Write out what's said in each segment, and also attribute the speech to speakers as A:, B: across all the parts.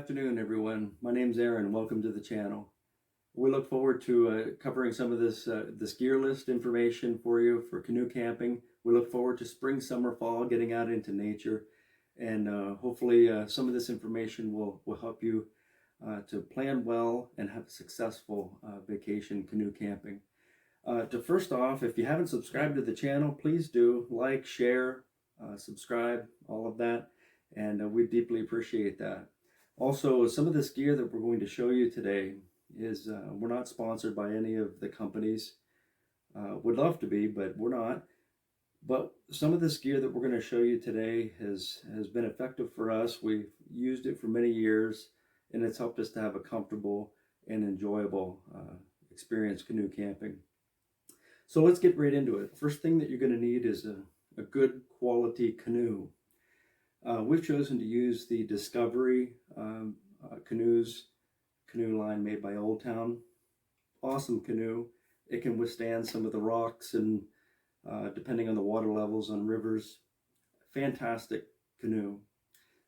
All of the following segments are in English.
A: afternoon, everyone. My name's Aaron. Welcome to the channel. We look forward to covering some of this gear list information for you for canoe camping. We look forward to spring, summer, fall, getting out into nature, and hopefully some of this information will help you to plan well and have a successful vacation canoe camping. First off, if you haven't subscribed to the channel, please do like, share, subscribe, all of that, and we deeply appreciate that. Also, some of this gear that we're going to show you today is we're not sponsored by any of the companies. Would love to be, but we're not. But some of this gear that we're going to show you today has been effective for us. We've used it for many years, and it's helped us to have a comfortable and enjoyable experience canoe camping. So let's get right into it. First thing that you're going to need is a good quality canoe. We've chosen to use the Discovery canoe line made by Old Town. Awesome canoe. It can withstand some of the rocks and depending on the water levels on rivers. Fantastic canoe.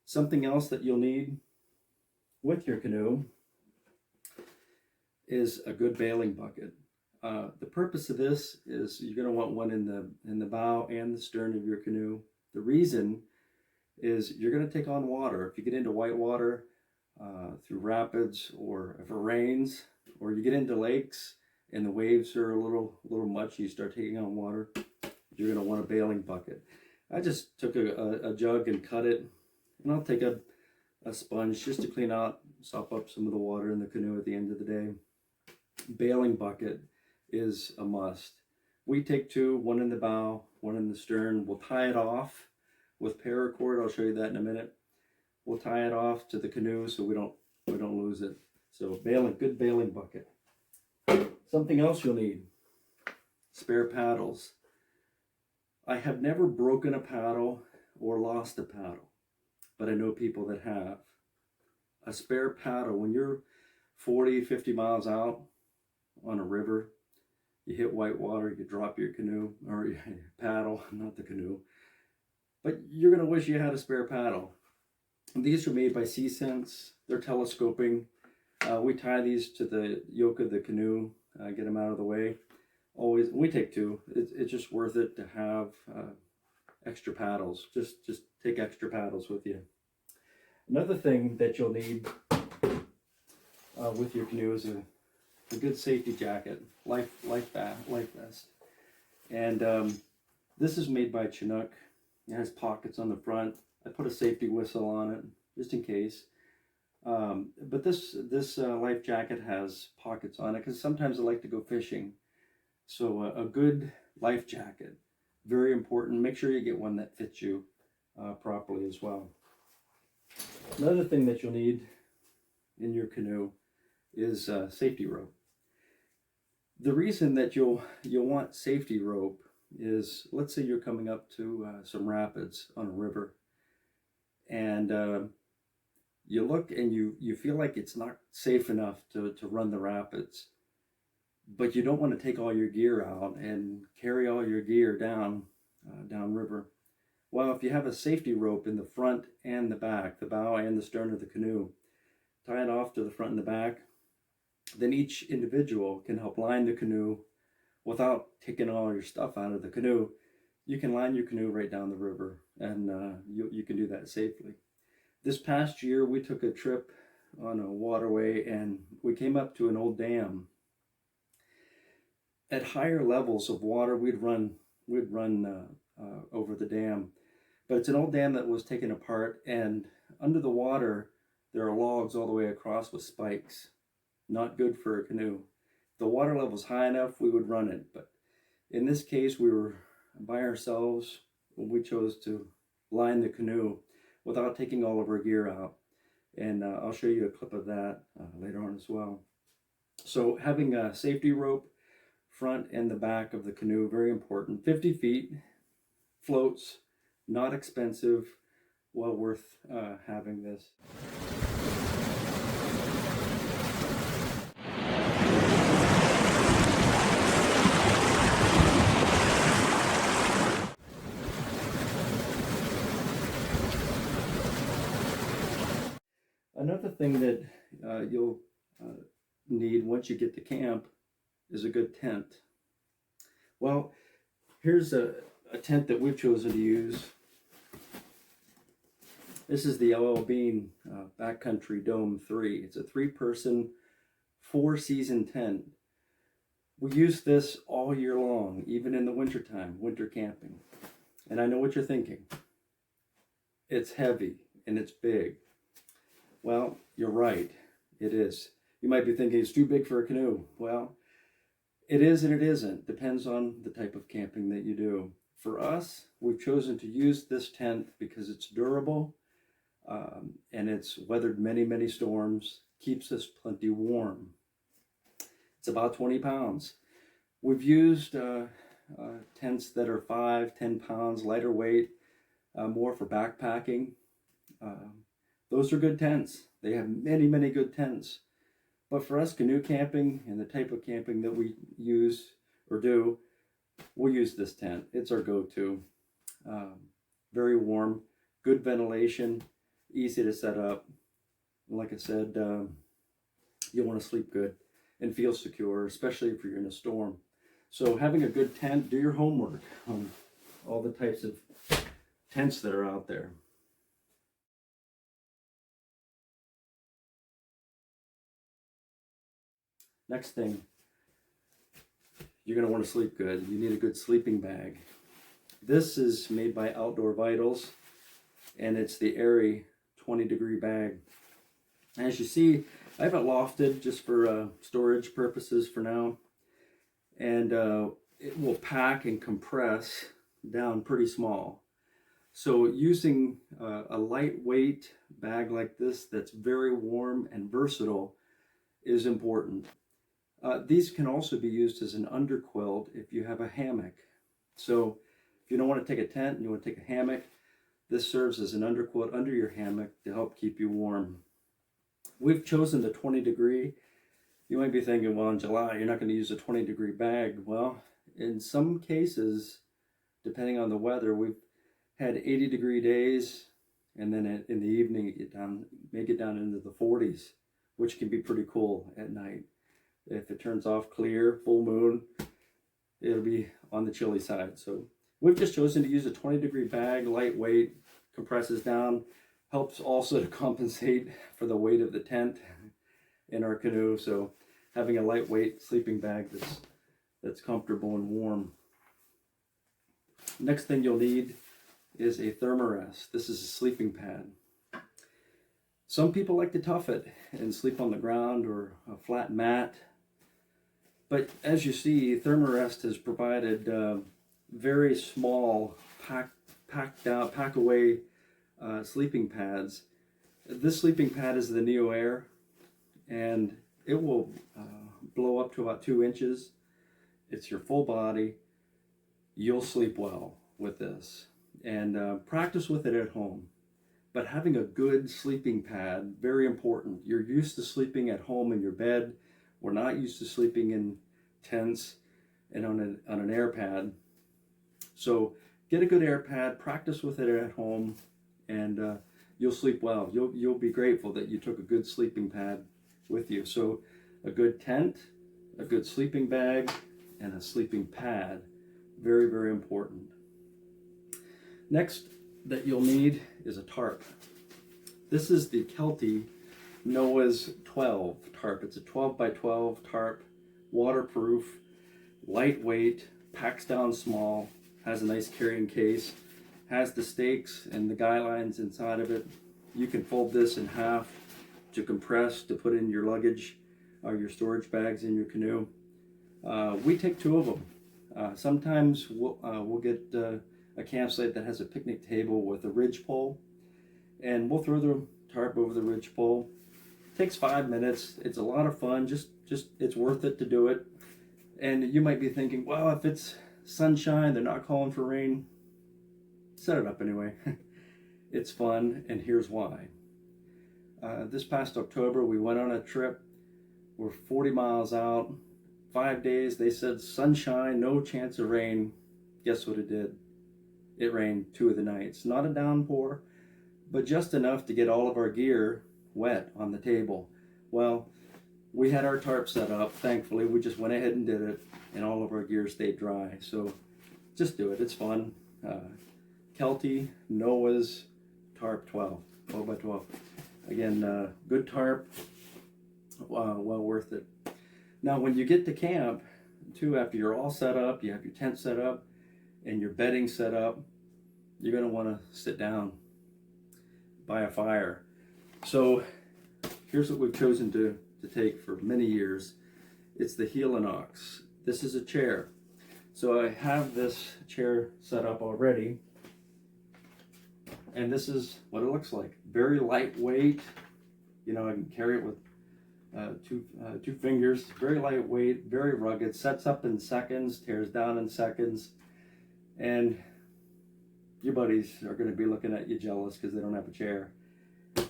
A: Something else that you'll need with your canoe is a good bailing bucket. The purpose of this is you're going to want one in the bow and the stern of your canoe. The reason is you're going to take on water. If you get into white water through rapids, or if it rains, or you get into lakes and the waves are a little much, you start taking on water, you're going to want a bailing bucket. I just took a jug and cut it, and I'll take a sponge just to clean out, sop up some of the water in the canoe at the end of the day. Bailing bucket is a must. We take two, one in the bow, one in the stern. We'll tie it off with paracord. I'll show you that in a minute. We'll tie it off to the canoe so we don't lose it. So good bailing bucket. Something else you'll need: spare paddles. I have never broken a paddle or lost a paddle, but I know people that have. A spare paddle, when you're 40, 50 miles out on a river, you hit white water, you drop your canoe, or your paddle, not the canoe, but you're going to wish you had a spare paddle. These are made by Sea Sense. They're telescoping. We tie these to the yoke of the canoe, get them out of the way. Always, we take two. It's just worth it to have extra paddles. Just take extra paddles with you. Another thing that you'll need with your canoe is a good safety jacket, life vest. And this is made by Canoe. It has pockets on the front. I put a safety whistle on it just in case. But this life jacket has pockets on it because sometimes I like to go fishing. So a good life jacket, very important. Make sure you get one that fits you properly as well. Another thing that you'll need in your canoe is safety rope. The reason that you'll want safety rope is, let's say you're coming up to some rapids on a river, and you look and you feel like it's not safe enough to run the rapids, but you don't want to take all your gear out and carry all your gear down river. Well, if you have a safety rope in the front and the back, the bow and the stern of the canoe, tie it off to the front and the back, then each individual can help line the canoe without taking all your stuff out of the canoe. You can line your canoe right down the river, and you can do that safely. This past year, we took a trip on a waterway, and we came up to an old dam. At higher levels of water, we'd run over the dam, but it's an old dam that was taken apart, and under the water, there are logs all the way across with spikes. Not good for a canoe. If the water level's high enough, we would run it, but in this case, we were by ourselves when we chose to line the canoe without taking all of our gear out. And I'll show you a clip of that later on as well. So having a safety rope, front and the back of the canoe, very important. 50 feet, floats, not expensive, well worth having this. Another thing that you'll need once you get to camp is a good tent. Well, here's a tent that we've chosen to use. This is the LL Bean Backcountry Dome 3. It's a 3-person, 4-season tent. We use this all year long, even in the wintertime, winter camping. And I know what you're thinking. It's heavy and it's big. Well, you're right. It is. You might be thinking it's too big for a canoe. Well, it is and it isn't. Depends on the type of camping that you do. For us, we've chosen to use this tent because it's durable and it's weathered many, many storms, keeps us plenty warm. It's about 20 pounds. We've used tents that are 5-10 pounds lighter weight, more for backpacking. Those are good tents. They have many, many good tents. But for us, canoe camping and the type of camping that we use or do, we'll use this tent. It's our go-to. Very warm, good ventilation, easy to set up. Like I said, you'll want to sleep good and feel secure, especially if you're in a storm. So having a good tent, do your homework on all the types of tents that are out there. Next thing, you're going to want to sleep good. You need a good sleeping bag. This is made by Outdoor Vitals, and it's the Airy 20-degree bag. As you see, I have it lofted just for storage purposes for now, and it will pack and compress down pretty small. So using a lightweight bag like this that's very warm and versatile is important. These can also be used as an underquilt if you have a hammock. So if you don't want to take a tent and you want to take a hammock, this serves as an underquilt under your hammock to help keep you warm. We've chosen the 20-degree. You might be thinking, well, in July, you're not going to use a 20-degree bag. Well, in some cases, depending on the weather, we've had 80-degree days, and then in the evening, make it down into the 40s, which can be pretty cool at night. If it turns off clear, full moon, it'll be on the chilly side. So we've just chosen to use a 20-degree bag, lightweight, compresses down, helps also to compensate for the weight of the tent in our canoe. So having a lightweight sleeping bag that's comfortable and warm. Next thing you'll need is a thermarest. This is a sleeping pad. Some people like to tuff it and sleep on the ground or a flat mat. But as you see, Thermarest has provided very small pack away sleeping pads. This sleeping pad is the Neo Air, and it will blow up to about 2 inches. It's your full body. You'll sleep well with this, and practice with it at home. But having a good sleeping pad, very important. You're used to sleeping at home in your bed. We're not used to sleeping in tents and on an air pad. So get a good air pad, practice with it at home, and you'll sleep well. You'll be grateful that you took a good sleeping pad with you. So a good tent, a good sleeping bag, and a sleeping pad. Very, very important. Next that you'll need is a tarp. This is the Kelty Noah's 12 tarp. It's a 12 by 12 tarp, waterproof, lightweight, packs down small, has a nice carrying case, has the stakes and the guy lines inside of it. You can fold this in half to compress, to put in your luggage or your storage bags in your canoe. We take 2 of them. Sometimes we'll get a campsite that has a picnic table with a ridge pole, and we'll throw the tarp over the ridge pole. It takes 5 minutes. It's a lot of fun. Just it's worth it to do it. And you might be thinking, well, if it's sunshine, they're not calling for rain, set it up anyway. It's fun, and here's why. This past October, we went on a trip. We're 40 miles out, 5 days. They said sunshine, no chance of rain. Guess what it did? It rained 2 of the nights. Not a downpour, but just enough to get all of our gear wet on the table. Well, we had our tarp set up. Thankfully, we just went ahead and did it, and all of our gear stayed dry. So just do it. It's fun. Kelty Noah's Tarp 12 by 12. Again, good tarp. Well worth it. Now, when you get to camp, too, after you're all set up, you have your tent set up, and your bedding set up, you're going to want to sit down by a fire. So here's what we've chosen to take for many years. It's the Allagash. This is a chair. So I have this chair set up already, and this is what it looks like. Very lightweight. You know, I can carry it with two fingers. Very lightweight, very rugged. Sets up in seconds, tears down in seconds, and your buddies are going to be looking at you jealous because they don't have a chair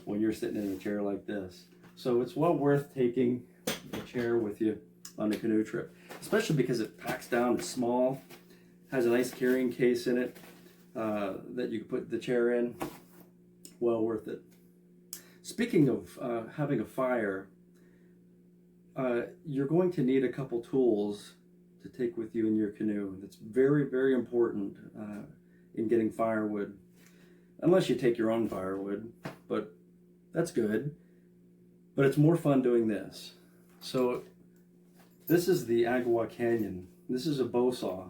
A: when you're sitting in a chair like this. So it's well worth taking a chair with you on a canoe trip, especially because it packs down. It's small, has a nice carrying case in it that you can put the chair in. Well worth it. Speaking of having a fire, you're going to need a couple tools to take with you in your canoe. That's very, very important in getting firewood, unless you take your own firewood, but that's good. But it's more fun doing this. So this is the Allagash Canyon. This is a bow saw,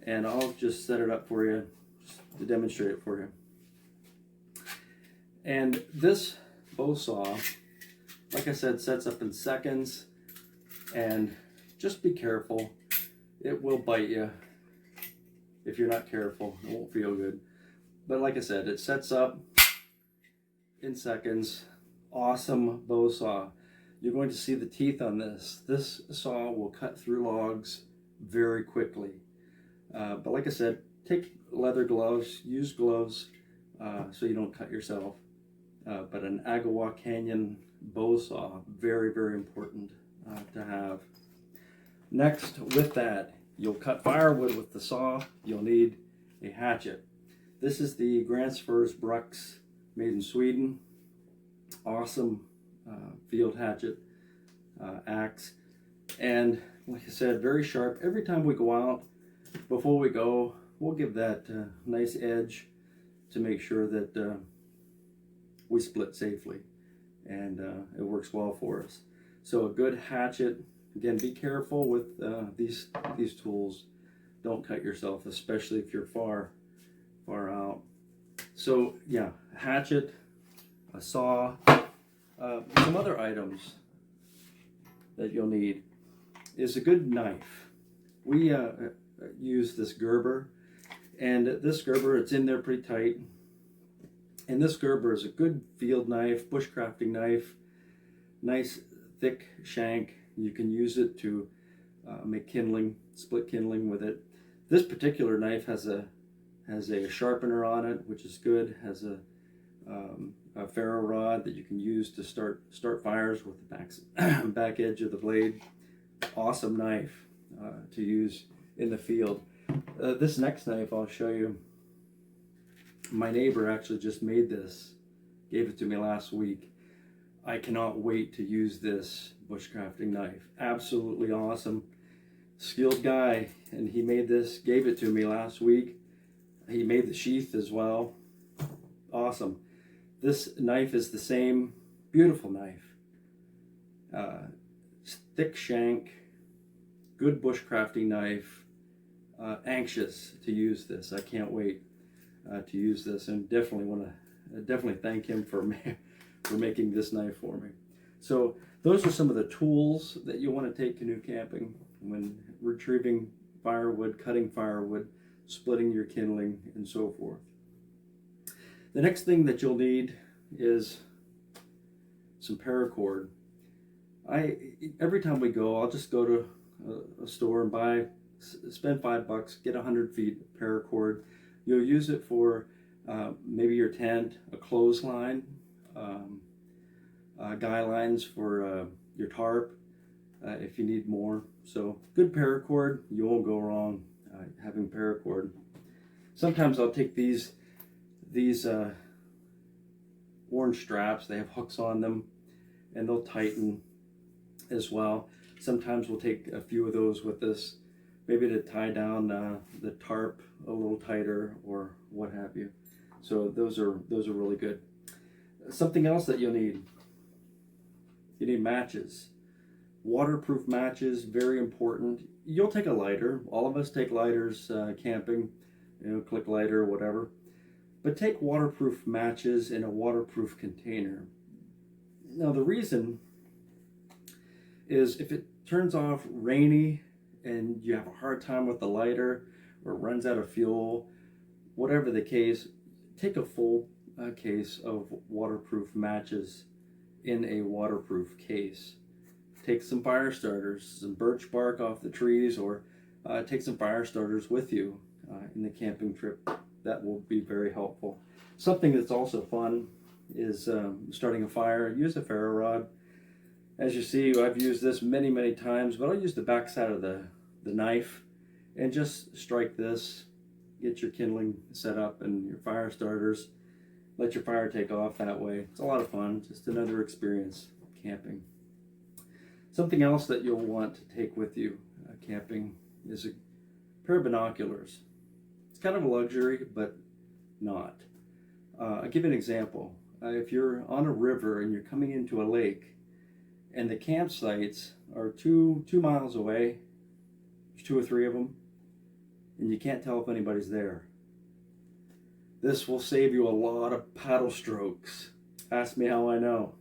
A: and I'll just set it up for you just to demonstrate it for you. And this bow saw, like I said, sets up in seconds, and just be careful. It will bite you if you're not careful. It won't feel good. But like I said, it sets up in seconds. Awesome bow saw. You're going to see the teeth on this. This saw will cut through logs very quickly. But like I said, take leather gloves, use gloves so you don't cut yourself. But an Allagash Canyon bow saw, very, very important to have. Next, with that, you'll cut firewood with the saw. You'll need a hatchet. This is the Gränsfors Bruks, made in Sweden. Awesome field hatchet axe, and like I said, very sharp. Every time we go out, before we go, we'll give that nice edge to make sure that we split safely, and it works well for us. So a good hatchet. Again, be careful with these tools. Don't cut yourself, especially if you're far out. So yeah, hatchet, a saw, some other items that you'll need is a good knife. We use this Gerber, and this Gerber, it's in there pretty tight. And this Gerber is a good field knife, bushcrafting knife, nice thick shank. You can use it to make kindling, split kindling with it. This particular knife has a sharpener on it, which is good. Has a ferro rod that you can use to start fires with the back edge of the blade. Awesome knife to use in the field. This next knife I'll show you. My neighbor actually just made this, gave it to me last week. I cannot wait to use this bushcrafting knife. Absolutely awesome. Skilled guy, and he made this, gave it to me last week. He made the sheath as well. Awesome. This knife is the same. Beautiful knife. Thick shank, good bushcrafting knife. Anxious to use this. I can't wait to use this, and definitely thank him for making this knife for me. So those are some of the tools that you want to take canoe camping when retrieving firewood, cutting firewood, splitting your kindling, and so forth. The next thing that you'll need is some paracord. Every time we go, I'll just go to a store and spend $5, get 100 feet of paracord. You'll use it for maybe your tent, a clothesline, guy lines for your tarp if you need more. So good paracord, you won't go wrong having paracord. Sometimes I'll take these orange straps. They have hooks on them, and they'll tighten as well. Sometimes we'll take a few of those with us, maybe to tie down the tarp a little tighter or what have you. So those are really good. Something else that you'll need, you need matches. Waterproof matches, very important. You'll take a lighter. All of us take lighters camping, click lighter or whatever. But take waterproof matches in a waterproof container. Now the reason is if it turns off rainy and you have a hard time with the lighter or it runs out of fuel, whatever the case, take a full case of waterproof matches in a waterproof case. Take some fire starters, some birch bark off the trees, or take some fire starters with you in the camping trip. That will be very helpful. Something that's also fun is starting a fire. Use a ferro rod. As you see, I've used this many times, but I'll use the back side of the knife and just strike this, get your kindling set up and your fire starters, let your fire take off that way. It's a lot of fun, just another experience camping. Something else that you'll want to take with you camping is a pair of binoculars. It's kind of a luxury, but not. I'll give you an example. If you're on a river and you're coming into a lake and the campsites are two miles away, there's 2 or 3 of them, and you can't tell if anybody's there. This will save you a lot of paddle strokes. Ask me how I know.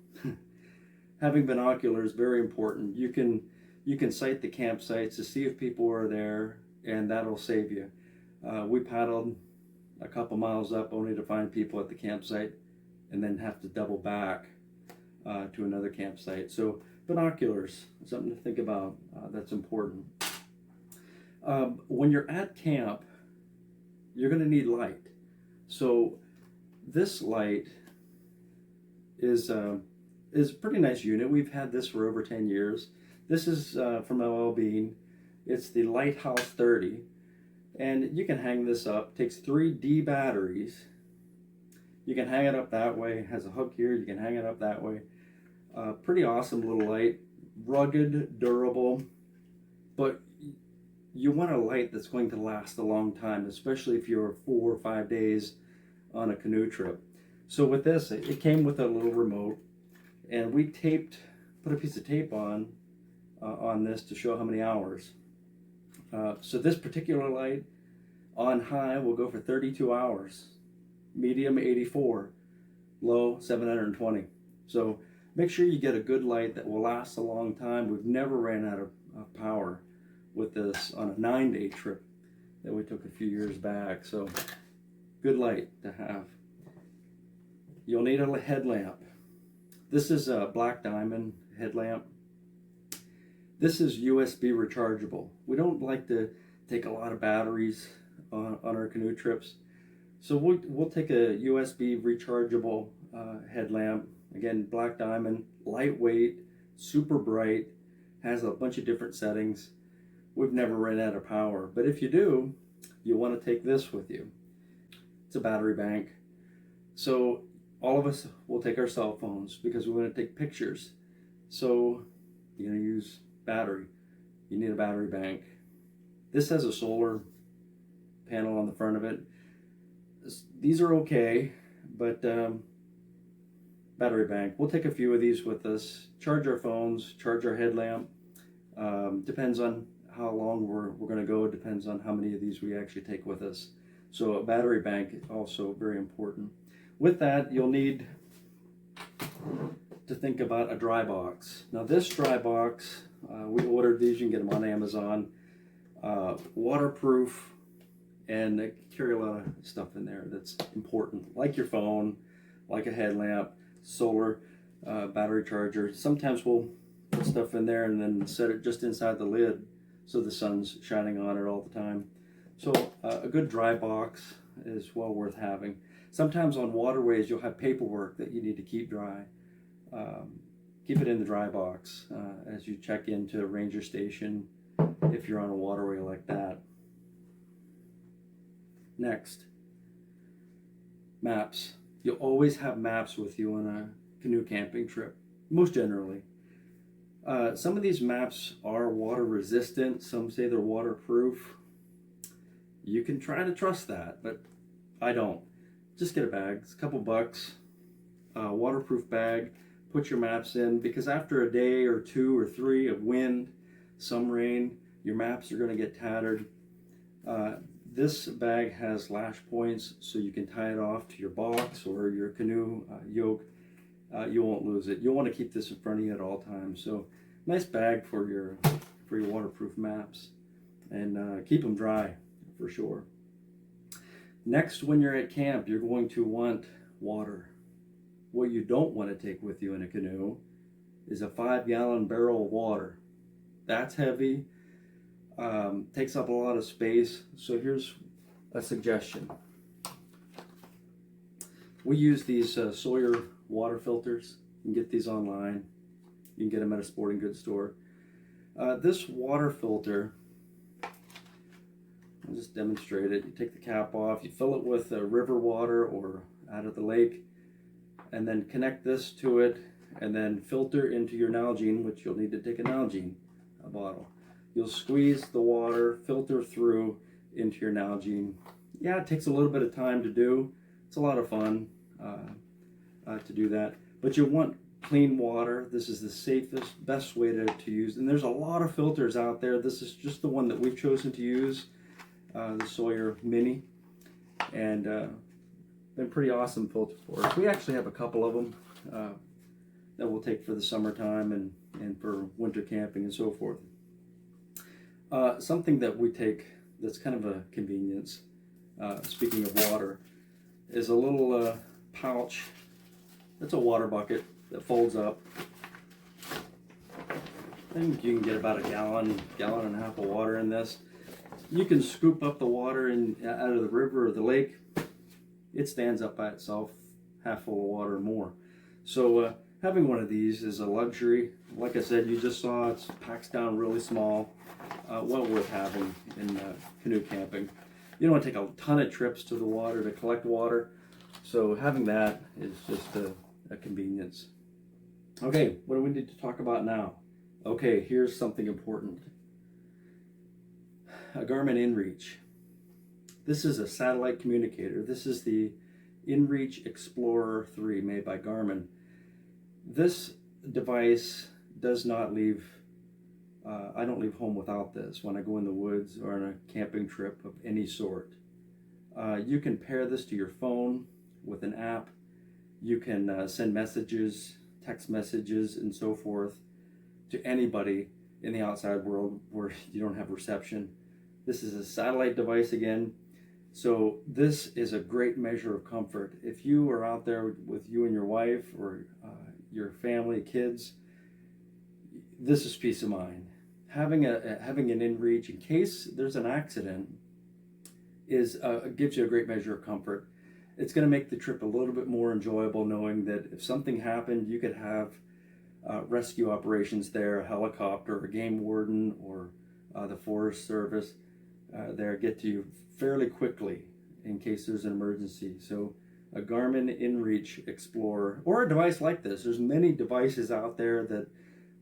A: Having binoculars, very important. You can sight the campsites to see if people are there, and that'll save you. We paddled a couple miles up only to find people at the campsite and then have to double back to another campsite. So binoculars, something to think about. That's important. When you're at camp, you're going to need light. So this light is a pretty nice unit. We've had this for over 10 years. This is from LL Bean. It's the Lighthouse 30. And you can hang this up. It takes 3 D batteries. You can hang it up that way. It has a hook here. You can hang it up that way. Pretty awesome little light. Rugged, durable. But you want a light that's going to last a long time, especially if you're 4 or 5 days on a canoe trip. So with this, it came with a little remote, and we put a piece of tape on this to show how many hours. So this particular light on high will go for 32 hours, medium 84, low 720. So make sure you get a good light that will last a long time. We've never ran out of power with this on a 9-day trip that we took a few years back. So good light to have. You'll need a headlamp. This is a black diamond headlamp. This is USB rechargeable. We don't like to take a lot of batteries on our canoe trips. So we'll take a USB rechargeable headlamp. Again, black diamond, lightweight, super bright, has a bunch of different settings. We've never run out of power, but if you do, you want to take this with you. It's a battery bank. So all of us will take our cell phones because we want to take pictures. So you're going to use battery. You need a battery bank. This has a solar panel on the front of it. These are okay, but battery bank. We'll take a few of these with us. Charge our phones, charge our headlamp. Depends on how long we're going to go. It depends on how many of these we actually take with us. So a battery bank is also very important. With that, you'll need to think about a dry box. Now this dry box, we ordered these, you can get them on Amazon. Waterproof, and they carry a lot of stuff in there that's important, like your phone, like a headlamp, solar, battery charger. Sometimes we'll put stuff in there and then set it just inside the lid so the sun's shining on it all the time. So a good dry box is well worth having. Sometimes on waterways you'll have paperwork that you need to keep dry. Keep it in the dry box as you check into a ranger station if you're on a waterway like that. Next, maps. You'll always have maps with you on a canoe camping trip, most generally. Some of these maps are water resistant. Some say they're waterproof. You can try to trust that, but I don't. Just get a bag. It's a couple bucks. Waterproof bag. Put your maps in, because after a day or 2 or 3 of wind, some rain, your maps are going to get tattered. This bag has lash points, so you can tie it off to your box or your canoe yoke. You won't lose it. You'll want to keep this in front of you at all times. So nice bag for your waterproof maps, and keep them dry for sure. Next, when you're at camp, you're going to want water. What you don't want to take with you in a canoe is a 5-gallon barrel of water. That's heavy, takes up a lot of space. So here's a suggestion. We use these Sawyer water filters. You can get these online. You can get them at a sporting goods store. This water filter, I'll just demonstrate it. You take the cap off, you fill it with river water or out of the lake, and then connect this to it, and then filter into your Nalgene, which you'll need to take a Nalgene bottle. You'll squeeze the water, filter through into your Nalgene. Yeah, it takes a little bit of time to do. It's a lot of fun to do that. But you want clean water. This is the safest, best way to use. And there's a lot of filters out there. This is just the one that we've chosen to use, the Sawyer Mini. And been pretty awesome filter for us. We actually have a couple of them that we'll take for the summertime and for winter camping and so forth. Something that we take that's kind of a convenience, speaking of water, is a little pouch. It's a water bucket that folds up. I think you can get about a gallon and a half of water in this. You can scoop up the water out of the river or the lake. It stands up by itself, half full of water or more. So having one of these is a luxury. Like I said, you just saw it packs down really small. Well worth having in canoe camping. You don't want to take a ton of trips to the water to collect water, so having that is just a convenience. Okay, what do we need to talk about now? Okay, here's something important. A Garmin InReach. This is a satellite communicator. This is the InReach Explorer 3 made by Garmin. This device does not leave, I don't leave home without this when I go in the woods or on a camping trip of any sort. You can pair this to your phone with an app. You can send messages, text messages, and so forth to anybody in the outside world where you don't have reception. This is a satellite device again. So this is a great measure of comfort. If you are out there with you and your wife or your family, kids, this is peace of mind. Having an InReach in case there's an accident gives you a great measure of comfort. It's going to make the trip a little bit more enjoyable, knowing that if something happened, you could have rescue operations there, a helicopter, a game warden, or the Forest Service there get to you fairly quickly in case there's an emergency. So a Garmin InReach Explorer, or a device like this. There's many devices out there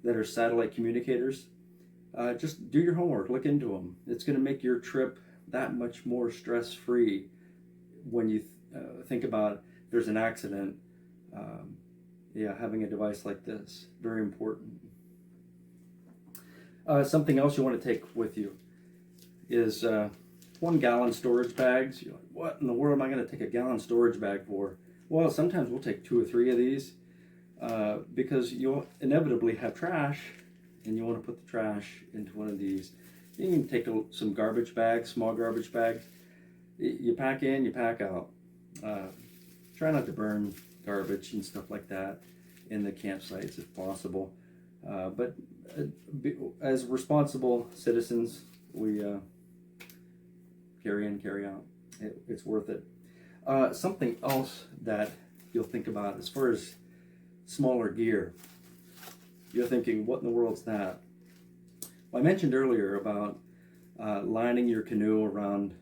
A: that are satellite communicators. Just do your homework, look into them. It's going to make your trip that much more stress-free when you think about there's an accident. Having a device like this, very important. Something else you want to take with you is 1-gallon storage bags. You're like, what in the world am I going to take a gallon storage bag for? Well, sometimes we'll take 2 or 3 of these because you'll inevitably have trash, and you want to put the trash into one of these. You can take some garbage bags, small garbage bags. You pack in, you pack out. Try not to burn garbage and stuff like that in the campsites if possible. But as responsible citizens, we carry in, carry out. It's worth it. Something else that you'll think about as far as smaller gear. You're thinking, what in the world's that? Well, I mentioned earlier about lining your canoe around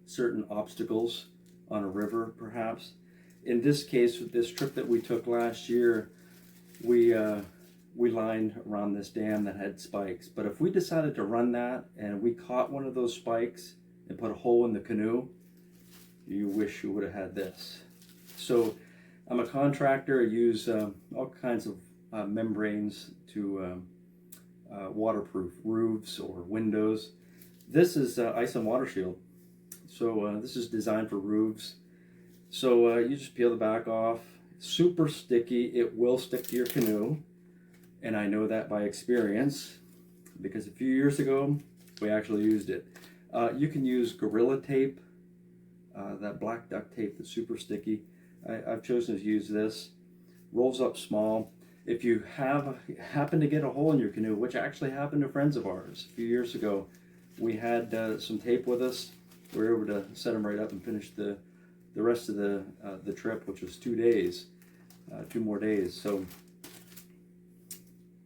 A: certain obstacles on a river, perhaps. In this case, with this trip that we took last year, we lined around this dam that had spikes. But if we decided to run that and we caught one of those spikes and put a hole in the canoe, you wish you would have had this. So I'm a contractor. I use all kinds of membranes to waterproof roofs or windows. This is ice and water shield. So this is designed for roofs. So you just peel the back off. Super sticky. It will stick to your canoe. And I know that by experience because a few years ago we actually used it. You can use Gorilla Tape, that black duct tape that's super sticky. I've chosen to use this. Rolls up small. If you happen to get a hole in your canoe, which actually happened to friends of ours a few years ago, we had some tape with us. We were able to set them right up and finish the rest of the trip, which was 2 days, 2 more days. So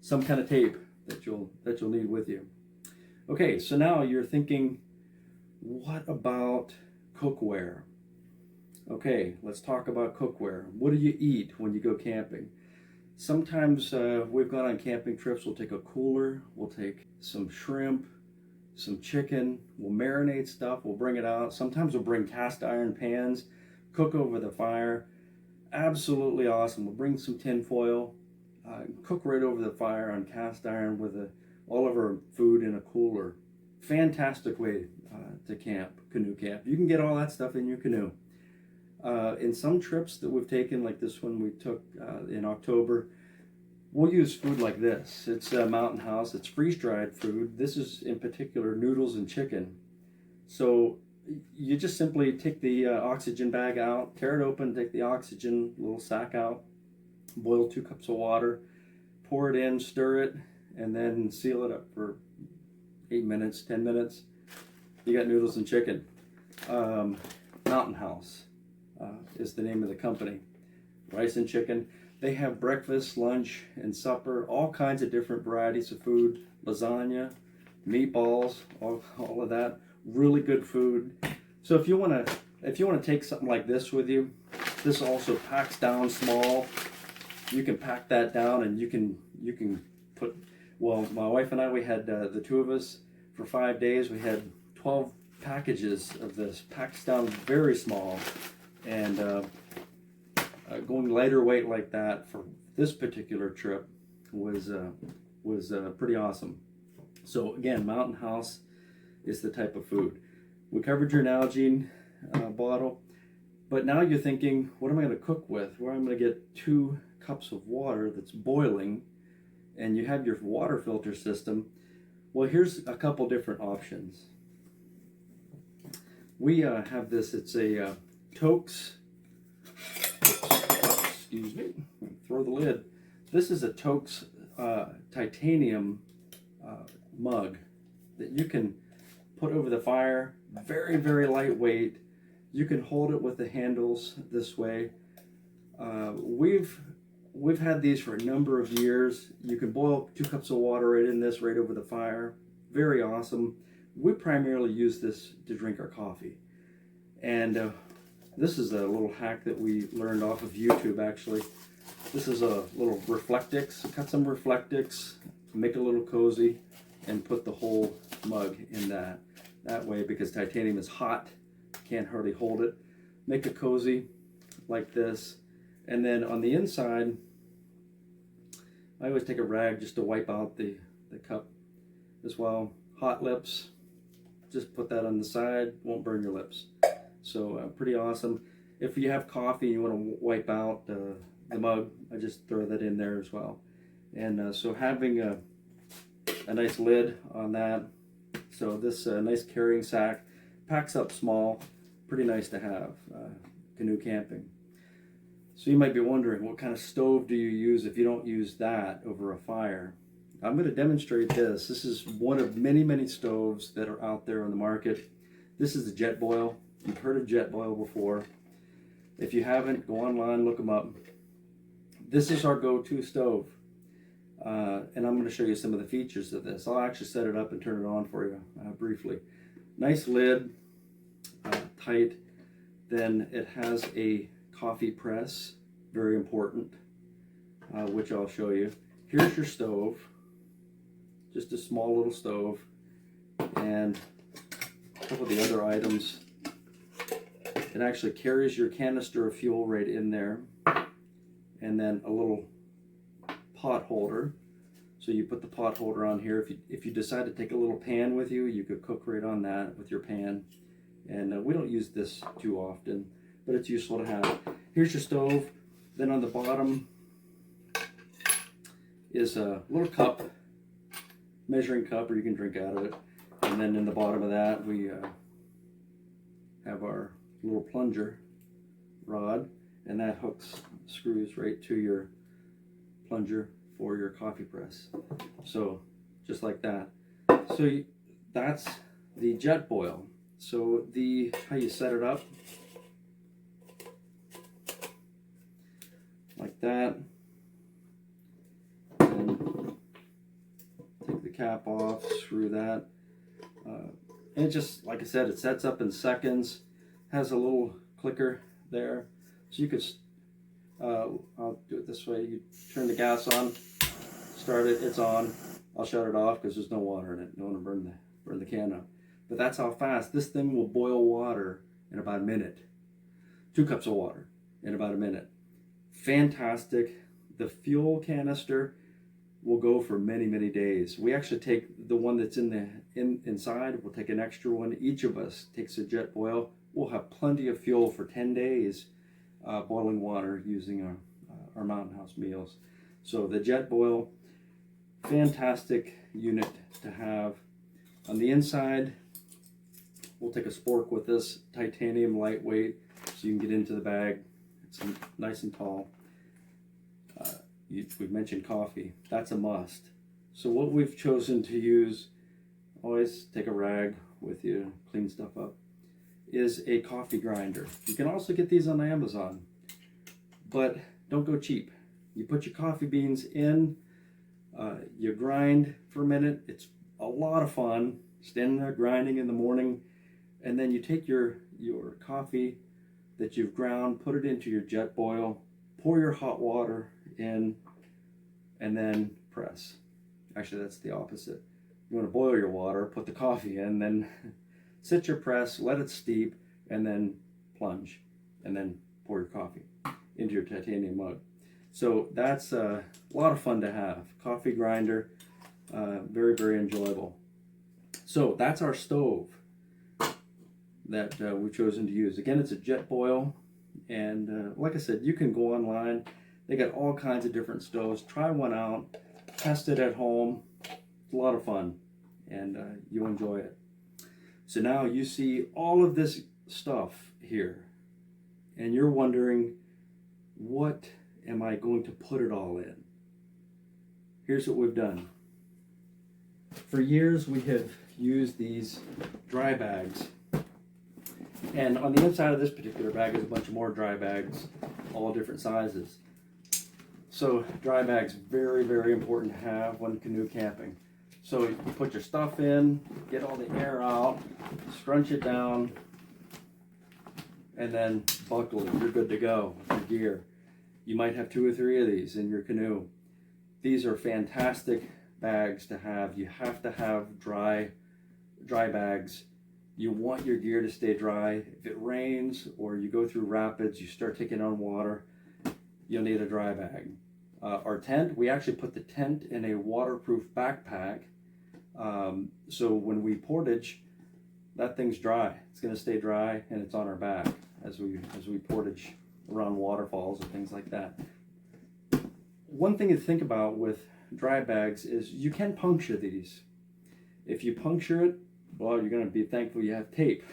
A: some kind of tape that you'll need with you. Okay, so now you're thinking, what about cookware? Okay, let's talk about cookware. What do you eat when you go camping? Sometimes we've gone on camping trips, we'll take a cooler, we'll take some shrimp, some chicken, we'll marinate stuff, we'll bring it out. Sometimes we'll bring cast iron pans, cook over the fire. Absolutely awesome. We'll bring some tin foil, cook right over the fire on cast iron with all of our food in a cooler. Fantastic way to camp, canoe camp. You can get all that stuff in your canoe. In some trips that we've taken, like this one we took in October, we'll use food like this. It's a Mountain House. It's freeze-dried food. This is in particular noodles and chicken. So you just simply take the oxygen bag out, tear it open, take the oxygen little sack out, boil 2 cups of water, pour it in, stir it, and then seal it up for 8 minutes, 10 minutes. You got noodles and chicken. Mountain House is the name of the company. Rice and chicken. They have breakfast, lunch, and supper, all kinds of different varieties of food, lasagna, meatballs, all of that. Really good food. So if you want to take something like this with you, this also packs down small. You can pack that down, and you can put. Well, my wife and I, we had the 2 of us for 5 days. We had 12 packages of this. Packs down very small, and going lighter weight like that for this particular trip was pretty awesome. So again, Mountain House is the type of food. We covered your Nalgene bottle, but now you're thinking, what am I going to cook with? Well, I'm going to get 2 cups of water that's boiling, and you have your water filter system. Well, here's a couple different options. We have this. It's a Toaks. Excuse me. Throw the lid. This is a Toaks titanium mug that you can put over the fire. Very, very lightweight. You can hold it with the handles this way. We've had these for a number of years. You can boil 2 cups of water right in this, right over the fire. Very awesome. We primarily use this to drink our coffee. And this is a little hack that we learned off of YouTube, actually. This is a little Reflectix. Cut some Reflectix, make it a little cozy, and put the whole mug in that. That way, because titanium is hot, can't hardly hold it. Make it cozy like this. And then on the inside, I always take a rag just to wipe out the cup as well. Hot lips, just put that on the side, won't burn your lips. So pretty awesome. If you have coffee and you want to wipe out the mug, I just throw that in there as well. And so having a nice lid on that. So this nice carrying sack, packs up small, pretty nice to have canoe camping. So you might be wondering, what kind of stove do you use if you don't use that over a fire? I'm going to demonstrate this. This is one of many, many stoves that are out there on the market. This is the Jetboil. You've heard of Jetboil before. If you haven't, go online, look them up. This is our go-to stove. And I'm going to show you some of the features of this. I'll actually set it up and turn it on for you briefly. Nice lid, tight. Then it has a coffee press, very important, which I'll show you. Here's your stove, just a small little stove, and a couple of the other items. It actually carries your canister of fuel right in there, and then a little pot holder. So you put the pot holder on here. If you decide to take a little pan with you, you could cook right on that with your pan. And we don't use this too often, but it's useful to have. Here's your stove. Then on the bottom is a little cup, measuring cup, or you can drink out of it. And then in the bottom of that, we have our little plunger rod, and that screws right to your plunger for your coffee press. So just like that. So that's the jet boil. So how you set it up, like that, and take the cap off, screw that, and it just, like I said, it sets up in seconds. Has a little clicker there, so you could I'll do it this way. You turn the gas on, start it, it's on. I'll shut it off because there's no water in it. Don't want to burn the can up. But that's how fast this thing will boil water in about a minute. 2 cups of water in about a minute. Fantastic. The fuel canister will go for many, many days. We actually take the one that's inside. We'll take an extra one. Each of us takes a jet boil. We'll have plenty of fuel for 10 days boiling water using our Mountain House meals. So the jet boil, fantastic unit to have. On the inside, we'll take a spork with this, titanium, lightweight, so you can get into the bag. It's nice and tall. We mentioned coffee. That's a must. So what we've chosen to use, always take a rag with you, clean stuff up, is a coffee grinder. You can also get these on Amazon, but don't go cheap. You put your coffee beans in, you grind for a minute. It's a lot of fun, standing there grinding in the morning, and then you take your coffee that you've ground, put it into your jet boil, pour your hot water in, and then press. Actually, that's the opposite. You want to boil your water, put the coffee in, then sit your press, let it steep, and then plunge, and then pour your coffee into your titanium mug. So that's a lot of fun to have. Coffee grinder, very, very enjoyable. So that's our stove that we've chosen to use. Again, it's a jet boil, and like I said, you can go online. They got all kinds of different stoves. Try one out, test it at home. It's a lot of fun, and you'll enjoy it. So now you see all of this stuff here, and you're wondering, what am I going to put it all in? Here's what we've done. For years, we have used these dry bags. And on the inside of this particular bag is a bunch of more dry bags, all different sizes. So dry bags, very, very important to have when canoe camping. So you put your stuff in, get all the air out, scrunch it down, and then buckle it. You're good to go with your gear. You might have 2 or 3 of these in your canoe. These are fantastic bags to have. You have to have dry bags. You want your gear to stay dry. If it rains or you go through rapids, you start taking on water, you'll need a dry bag. Our tent, we actually put the tent in a waterproof backpack. So when we portage, that thing's dry. It's going to stay dry, and it's on our back as we portage around waterfalls and things like that. One thing to think about with dry bags is you can puncture these. If you puncture it, well, you're going to be thankful you have tape.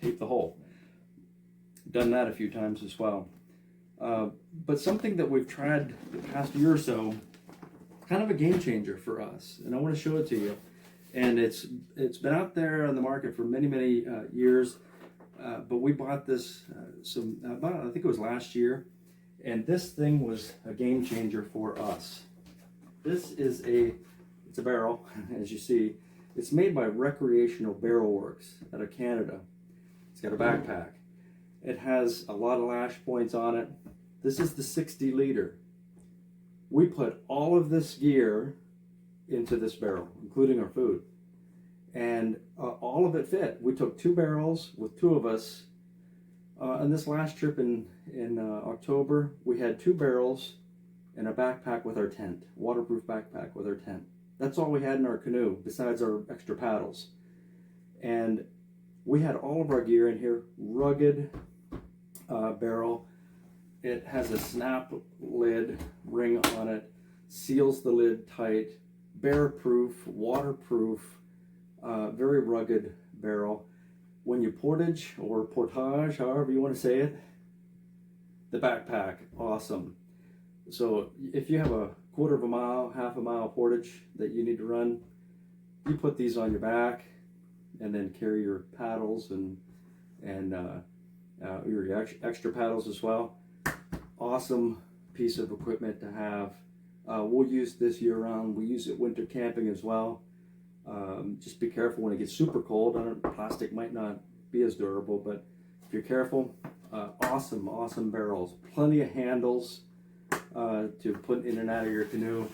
A: Tape the hole. Done that a few times as well. But something that we've tried the past year or so, kind of a game changer for us, and I want to show it to you. And it's been out there on the market for many, many years, but we bought this I think it was last year, and this thing was a game changer for us. This is it's a barrel, as you see. It's made by Recreational Barrel Works out of Canada. It's got a backpack. It has a lot of lash points on it. This is the 60 liter. We put all of this gear into this barrel, including our food. And all of it fit. We took 2 barrels with 2 of us. On this last trip in October, we had 2 barrels and a backpack with our tent, waterproof backpack with our tent. That's all we had in our canoe, besides our extra paddles. And we had all of our gear in here, rugged barrel. It has a snap lid ring on it, seals the lid tight, bear-proof, waterproof, very rugged barrel. When you portage or portage, however you want to say it, the backpack, awesome. So if you have a quarter of a mile, half a mile portage that you need to run, you put these on your back and then carry your paddles and your extra paddles as well. Awesome piece of equipment to have. We'll use this year round. We use it winter camping as well. Just be careful when it gets super cold. Plastic might not be as durable, but if you're careful, awesome barrels. Plenty of handles to put in and out of your canoe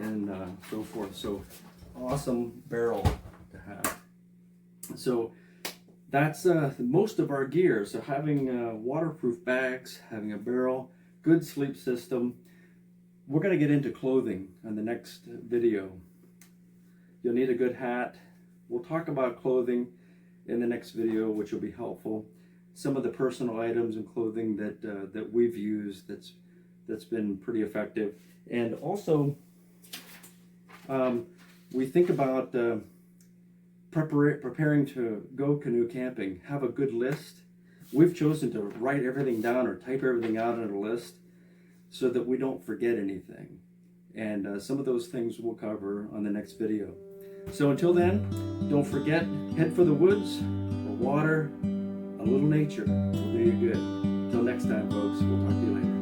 A: and so forth. So awesome barrel to have. So that's most of our gear. So having waterproof bags, having a barrel, good sleep system. We're going to get into clothing on the next video. You'll need a good hat. We'll talk about clothing in the next video, which will be helpful. Some of the personal items and clothing that we've used that's been pretty effective. And also, we think about preparing to go canoe camping. Have a good list. We've chosen to write everything down or type everything out on a list so that we don't forget anything. And some of those things we'll cover on the next video. So until then, don't forget, head for the woods, or water, a little nature will do you good. Until next time, folks, we'll talk to you later.